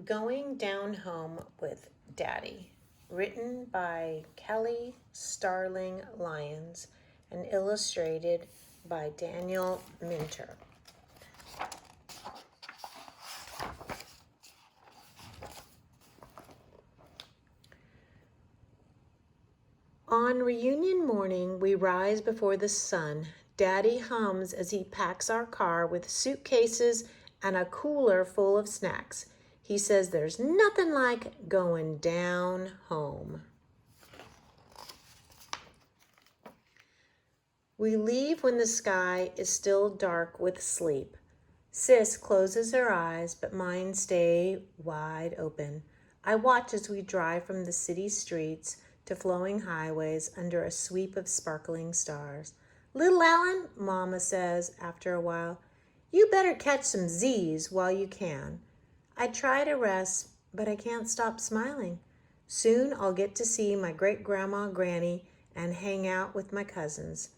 Going Down Home with Daddy, written by Kelly Starling Lyons and illustrated by Daniel Minter. On reunion morning, we rise before the sun. Daddy hums as he packs our car with suitcases and a cooler full of snacks. He says there's nothing like going down home. We leave when the sky is still dark with sleep. Sis closes her eyes, but mine stay wide open. I watch as we drive from the city streets to flowing highways under a sweep of sparkling stars. Little Ellen, Mama says after a while, you better catch some Z's while you can. I try to rest, but I can't stop smiling. Soon I'll get to see my great-grandma Granny and hang out with my cousins.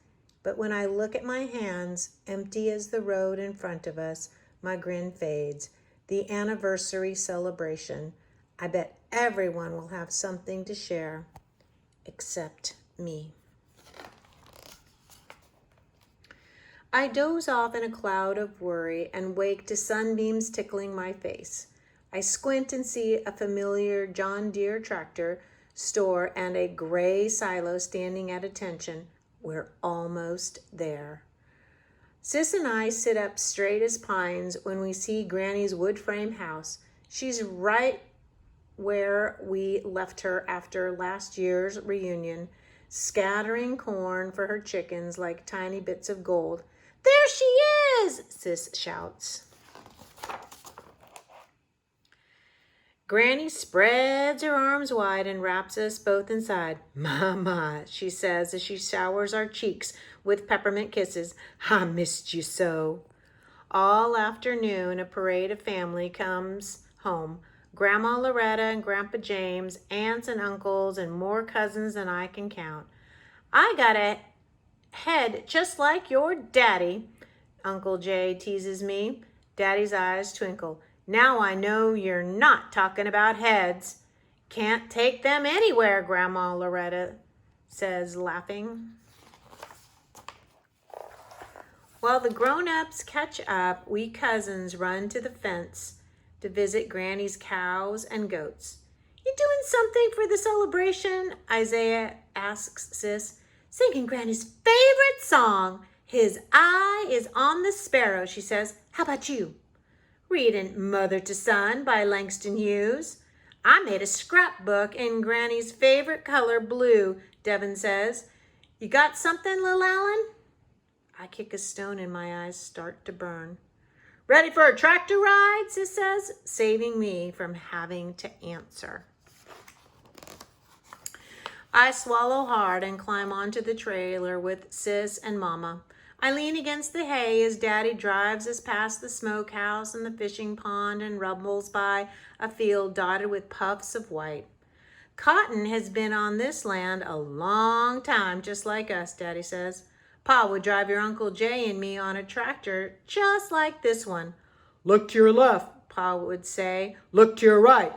But when I look at my hands, empty as the road in front of us, my grin fades. The anniversary celebration. I bet everyone will have something to share, except me. I doze off in a cloud of worry and wake to sunbeams tickling my face. I squint and see a familiar John Deere tractor store and a gray silo standing at attention. We're almost there. Sis and I sit up straight as pines when we see Granny's wood frame house. She's right where we left her after last year's reunion, scattering corn for her chickens like tiny bits of gold. There she is, Sis shouts. Granny spreads her arms wide and wraps us both inside. Mama, she says as she showers our cheeks with peppermint kisses. I missed you so. All afternoon, a parade of family comes home. Grandma Loretta and Grandpa James, aunts and uncles, and more cousins than I can count. I got a head just like your daddy, Uncle Jay teases me. Daddy's eyes twinkle. Now I know you're not talking about heads. Can't take them anywhere, Grandma Loretta says, laughing. While the grown-ups catch up, we cousins run to the fence to visit Granny's cows and goats. You doing something for the celebration? Isaiah asks Sis. Singing Granny's favorite song. His eye is on the sparrow, she says. How about you? Reading Mother to Son by Langston Hughes. I made a scrapbook in Granny's favorite color, blue, Devin says. You got something, Lil Allen? I kick a stone and my eyes start to burn. Ready for a tractor ride, Sis says, saving me from having to answer. I swallow hard and climb onto the trailer with Sis and Mama. I lean against the hay as Daddy drives us past the smokehouse and the fishing pond and rumbles by a field dotted with puffs of white. Cotton has been on this land a long time, just like us, Daddy says. Pa would drive your Uncle Jay and me on a tractor just like this one. Look to your left, Pa would say. Look to your right.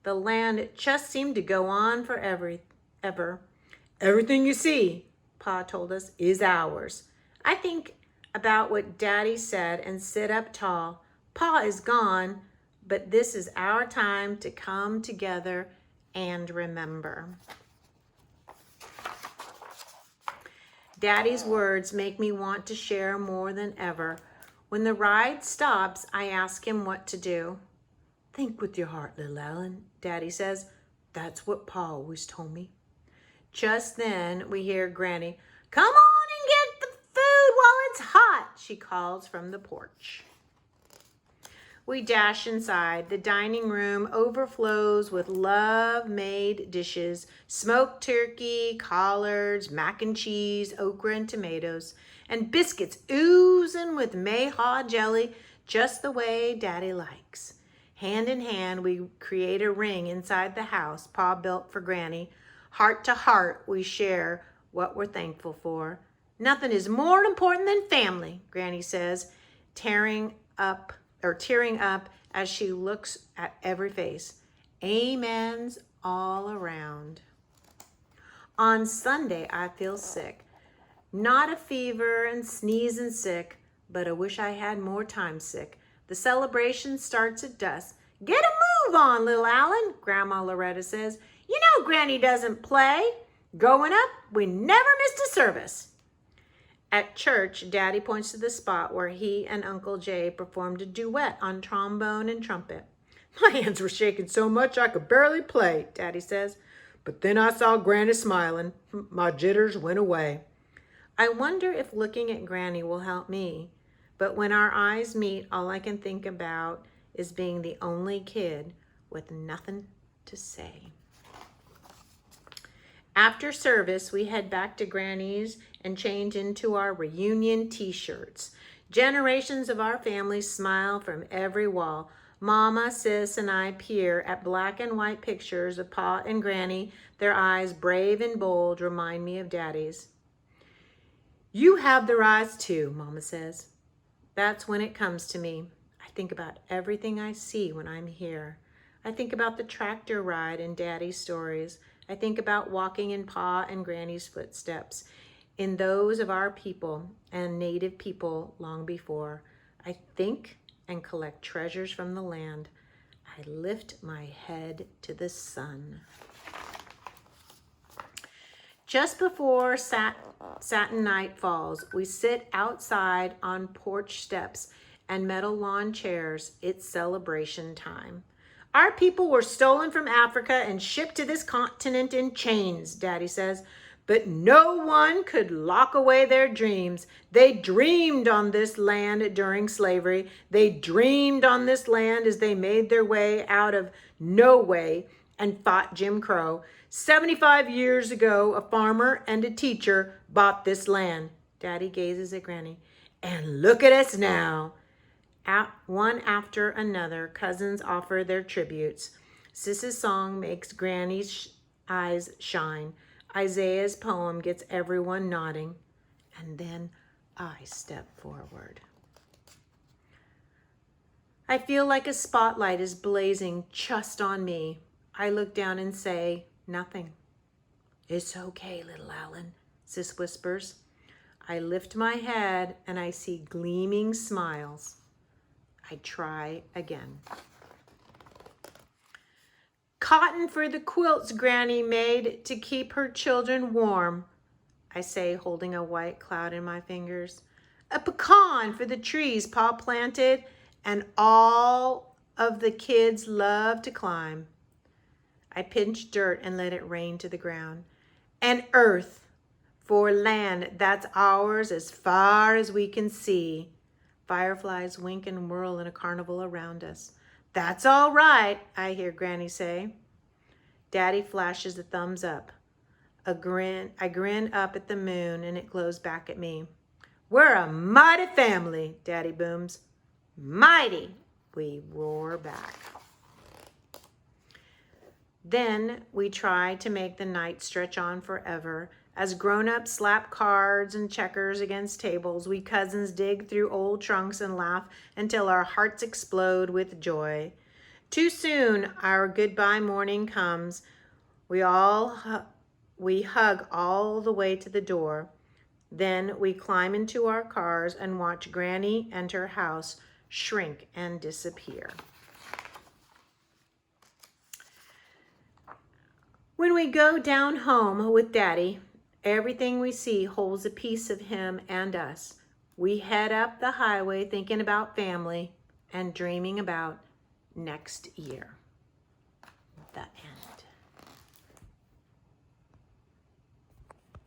The land just seemed to go on forever. Everything you see, Pa told us, is ours. I think about what Daddy said and sit up tall. Pa is gone, but this is our time to come together and remember. Daddy's words make me want to share more than ever. When the ride stops, I ask him what to do. Think with your heart, little Ellen, Daddy says. That's what Pa always told me. Just then, we hear Granny, come on and get the food while it's hot, she calls from the porch. We dash inside. The dining room overflows with love-made dishes, smoked turkey, collards, mac and cheese, okra and tomatoes, and biscuits oozing with mayhaw jelly, just the way Daddy likes. Hand in hand, we create a ring inside the house Pa built for Granny. Heart to heart, we share what we're thankful for. Nothing is more important than family, Granny says, tearing up as she looks at every face. Amens all around. On Sunday, I feel sick. Not a fever and sneeze and sick, but I wish I had more time sick. The celebration starts at dusk. Get a move on, little Alan, Grandma Loretta says. You know Granny doesn't play. Growing up, we never missed a service. At church, Daddy points to the spot where he and Uncle Jay performed a duet on trombone and trumpet. My hands were shaking so much I could barely play, Daddy says. But then I saw Granny smiling. My jitters went away. I wonder if looking at Granny will help me. But when our eyes meet, all I can think about is being the only kid with nothing to say. After service, we head back to Granny's and change into our reunion t-shirts. Generations of our family smile from every wall. Mama, Sis, and I peer at black and white pictures of Pa and Granny. Their eyes, brave and bold, remind me of Daddy's. You have their eyes too, Mama says. That's when it comes to me. I think about everything I see when I'm here. I think about the tractor ride and Daddy's stories. I think about walking in Pa and Granny's footsteps, in those of our people and native people long before. I think and collect treasures from the land. I lift my head to the sun. Just before satin night falls, we sit outside on porch steps and metal lawn chairs. It's celebration time. Our people were stolen from Africa and shipped to this continent in chains, Daddy says. But no one could lock away their dreams. They dreamed on this land during slavery. They dreamed on this land as they made their way out of no way and fought Jim Crow. 75 years ago, a farmer and a teacher bought this land. Daddy gazes at Granny. And look at us now. One after another, cousins offer their tributes. Sis's song makes Granny's eyes shine. Isaiah's poem gets everyone nodding. And then I step forward. I feel like a spotlight is blazing just on me. I look down and say, nothing. It's okay, little Alan, Sis whispers. I lift my head and I see gleaming smiles. I try again. Cotton for the quilts Granny made to keep her children warm, I say, holding a white cloud in my fingers. A pecan for the trees Pa planted and all of the kids love to climb. I pinch dirt and let it rain to the ground. And earth for land that's ours as far as we can see. Fireflies wink and whirl in a carnival around us. That's all right, I hear Granny say. Daddy flashes a thumbs up. I grin up at the moon and it glows back at me. We're a mighty family, Daddy booms. Mighty, we roar back. Then we try to make the night stretch on forever. As grown-ups slap cards and checkers against tables, we cousins dig through old trunks and laugh until our hearts explode with joy. Too soon our goodbye morning comes. We hug all the way to the door. Then we climb into our cars and watch Granny and her house shrink and disappear. When we go down home with Daddy, everything we see holds a piece of him and us. We head up the highway thinking about family and dreaming about next year. The end.